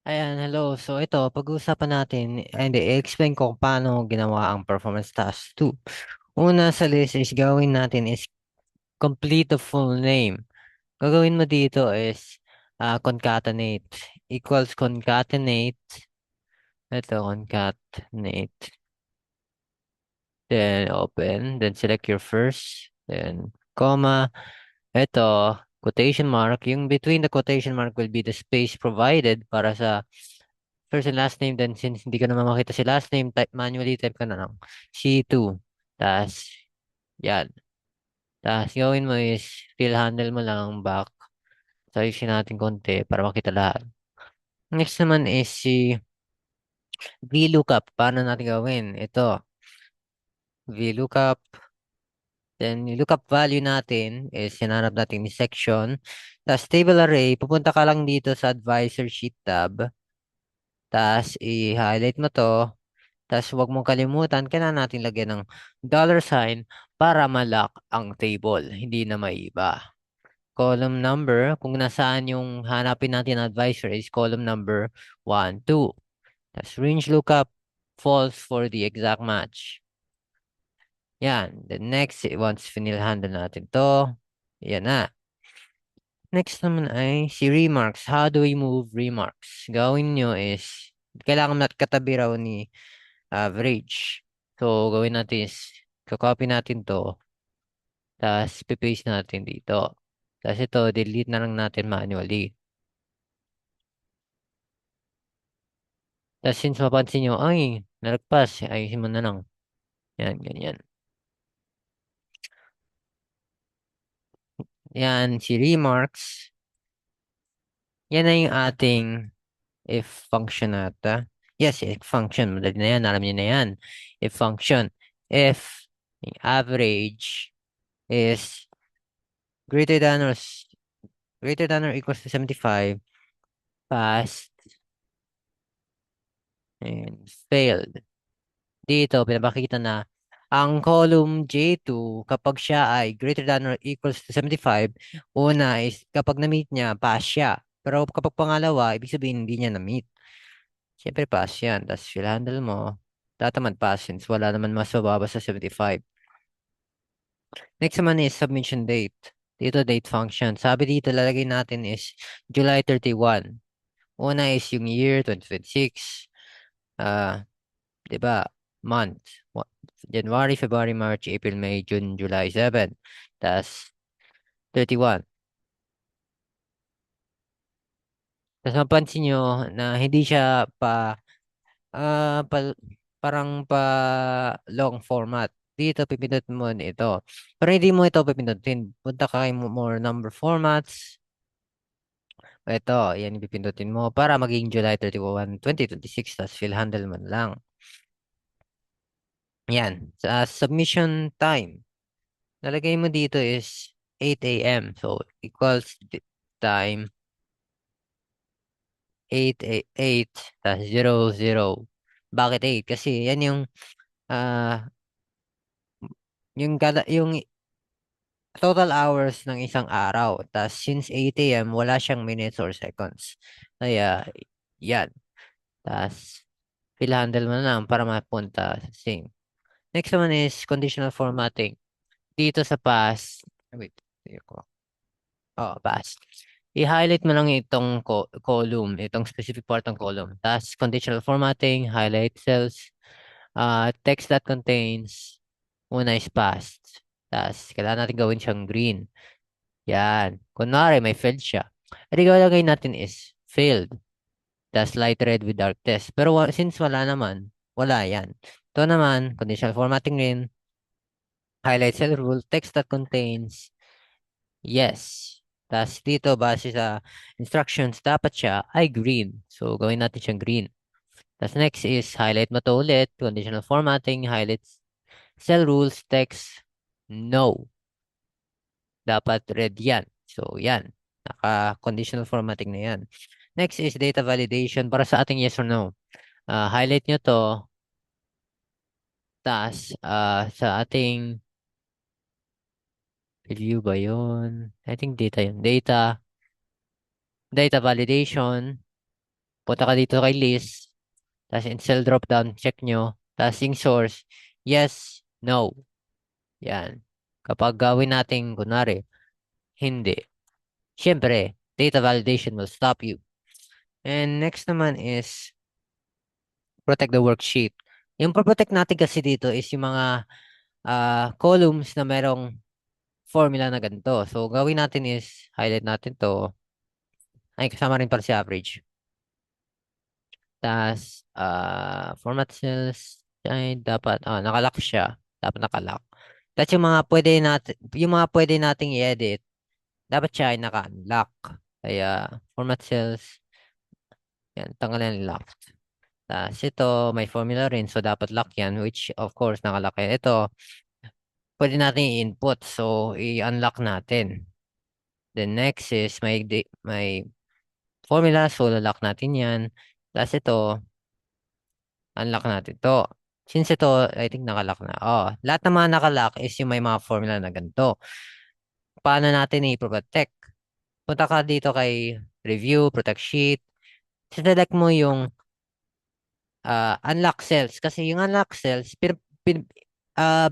Ayan, hello. So ito, pag-uusapan natin, hindi, i-explain ko kung paano ginawa ang performance task 2. Una sa list is gawin natin is complete the full name. Gagawin mo dito is concatenate equals concatenate. Ito, concatenate. Then open, then select your first, then comma. Ito, quotation mark. Yung between the quotation mark will be the space provided para sa first and last name. Then since hindi ka naman makita si last name, type ka na lang C2. Tas, yan. Tas, gawin mo is fill handle mo lang back. So, ayusin natin konti para makita lahat. Next naman is si VLOOKUP. Paano natin gawin? Ito, VLOOKUP. Then, yung lookup value natin is hinanap natin ni section. Tas, table array, pupunta ka lang dito sa advisor sheet tab. Tas, i-highlight mo to. Tas huwag mong kalimutan, kailangan natin lagyan ng dollar sign para malock ang table, hindi na maiba. Column number, kung nasaan yung hanapin natin na advisor is column number 1, 2. Tas range lookup, false for the exact match. Yan. The next, once finil-handle natin to, yan na. Next naman ay si remarks. How do we move remarks? Gawin nyo is, kailangan katabi raw ni average. So, gawin natin is, copy natin to, tapos paste natin dito. Tapos ito, delete na lang natin manually. Tapos since mapansin nyo, ay, nalagpas, ayusin mo na lang. Yan, ganyan. Yan, si remarks. Yan na yung ating if function ata. Yes, if function. Madali na yan, alam niyo na yan. If function. If yung average is greater than or greater than or equals to 75, pass and failed. Dito, pinapakita na ang column J2, kapag siya ay greater than or equals to 75, una is kapag na-meet niya, pass siya. Pero kapag pangalawa, ibig sabihin hindi niya na-meet. Siyempre pass yan. Tapos fill handle mo, tatamad pass since wala naman mas mababa sa 75. Next naman is submission date. Dito date function. Sabi dito lalagay natin is July 31. Una is yung year 2026. Ah, 'di ba? Month. January, February, March, April, May, June, July 7. Tas 31. Tas mapansin nyo na hindi siya ah, pa, parang pa long format. Dito, pipindot mo ito. Pero hindi mo ito pipindutin. Punta ka kay more number formats. Ito, yan yung pipindutin mo para maging July 31, 2026. Tas fill handle man lang. Yan. Sa submission time. Nalagay mo dito is 8 a.m. So, equals time 8 tas 00. Bakit 8? Kasi yan ah yung total hours ng isang araw. Tas since 8 a.m. wala siyang minutes or seconds. Kaya yan. Tas fill handle mo na lang para mapunta sa same. Next naman is conditional formatting. Dito sa past. Wait. Oh, pass. I-highlight mo lang itong column, itong specific part ng column. Tapos, conditional formatting, highlight cells, text that contains, una is passed. Tapos, kailangan natin gawin siyang green. Yan. Kunwari, may failed siya. At ilalagay natin is failed. Tapos, light red with dark test. Pero since wala naman, wala yan. Ito naman, conditional formatting rin, highlight cell rule, text that contains, yes. Tapos dito, base sa instructions, dapat siya ay green. So, gawin natin siyang green. Tapos next is highlight mo to ulit. Conditional formatting, highlight cell rules, text, no. Dapat red yan. So, yan. Naka-conditional formatting na yan. Next is data validation para sa ating yes or no. Highlight nyo to. Tapos, sa ating review ba yun? I think data yun. Data validation. Punta ka dito kay list, tapos in cell dropdown, check nyo, tapos yung source, yes, no. Yan. Kapag gawin natin, kunwari, hindi. Siyempre, data validation will stop you. And next naman is protect the worksheet. Yung protect natin kasi dito is yung mga columns na merong formula na ganito. So, gawin natin is highlight natin to. Ay, kasama rin pala si average. Tas, format cells, ay, dapat, nakalock siya. Dapat nakalock. Tapos yung mga pwede nating i-edit, dapat siya ay naka-unlock. Kaya, format cells, yan, tanggalan yung lock. Tapos ito, may formula rin, so dapat lock yan, which of course, nakalock yan. Ito, pwede natin i-input, so i-unlock natin. Then next is, may formula, so lock natin yan. Tapos ito, unlock natin to. Since ito, I think nakalock na. Oh, lahat ng mga nakalock is yung may mga formula na ganito. Paano natin i-protect? Punta ka dito kay review, protect sheet. Select mo yung unlock cells. Kasi yung unlock cells,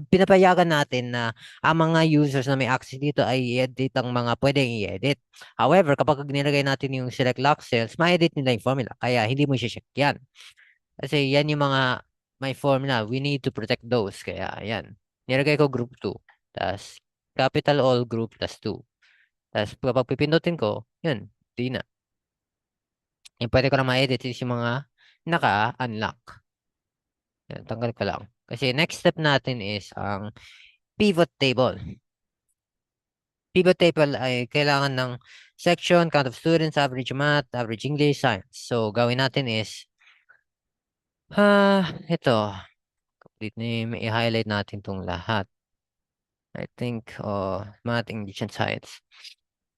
pinapayagan natin na ang mga users na may access dito ay i-edit ang mga pwedeng i-edit. However, kapag nilagay natin yung select lock cells, ma-edit nila yung formula. Kaya hindi mo i-check yan. Kasi yan yung mga may formula. We need to protect those. Kaya yan. Nilagay ko group 2. Tapos capital all group plus 2. Tapos kapag pipindutin ko, yun, di na. Yung pwede ko na ma-edit is yung mga naka-unlock. Yan, tanggal ko lang. Kasi next step natin is ang pivot table. Pivot table ay kailangan ng section, count of students, average math, average English, science. So, gawin natin is, ito, complete name, i-highlight natin tong lahat. I think, math, English, and science.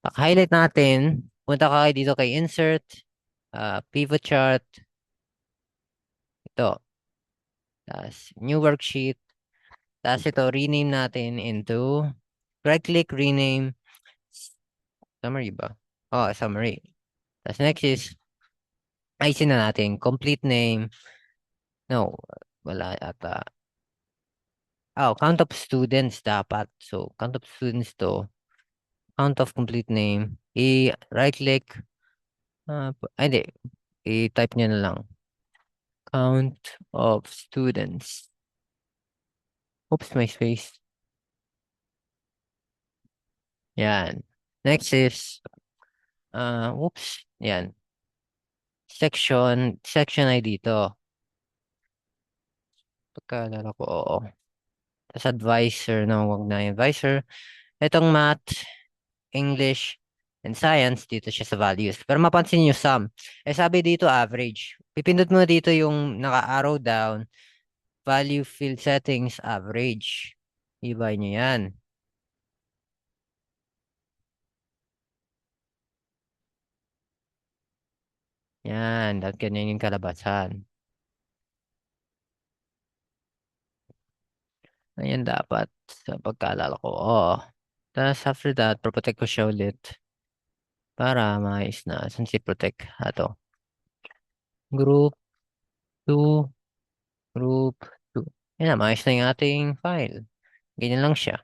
Pag-highlight natin, punta ka dito kay insert, pivot chart, ito, tapos new worksheet, tapos ito, rename natin into, right-click, rename, summary ba? Oh, summary. Tapos next is, ayusin na natin, complete name, no, wala ata. Oh, count of students dapat. So, count of students to, count of complete name, i-right-click, hindi, i-type nyo na lang. Count of students. Oops, may space. Yan. Next is, oops, yan. Section ay dito. Pagkaalala ko, oo. Tapos advisor, no, wag na yung advisor. Itong math, English, and science, dito siya sa values. Pero mapansin nyo sum. Eh sabi dito average. Pipindot mo dito yung naka-arrow down, value field settings, average. Ibay nyo yan. Yan, ganyan yung kalabasan. Ayan dapat sa pagkaalala ko. Oo. Tapos after that, protect ko siya ulit para maayos na. Saan si protect? Ato. Group 2, group 2. Yan na, maayos na yung ating file. Ganyan lang siya.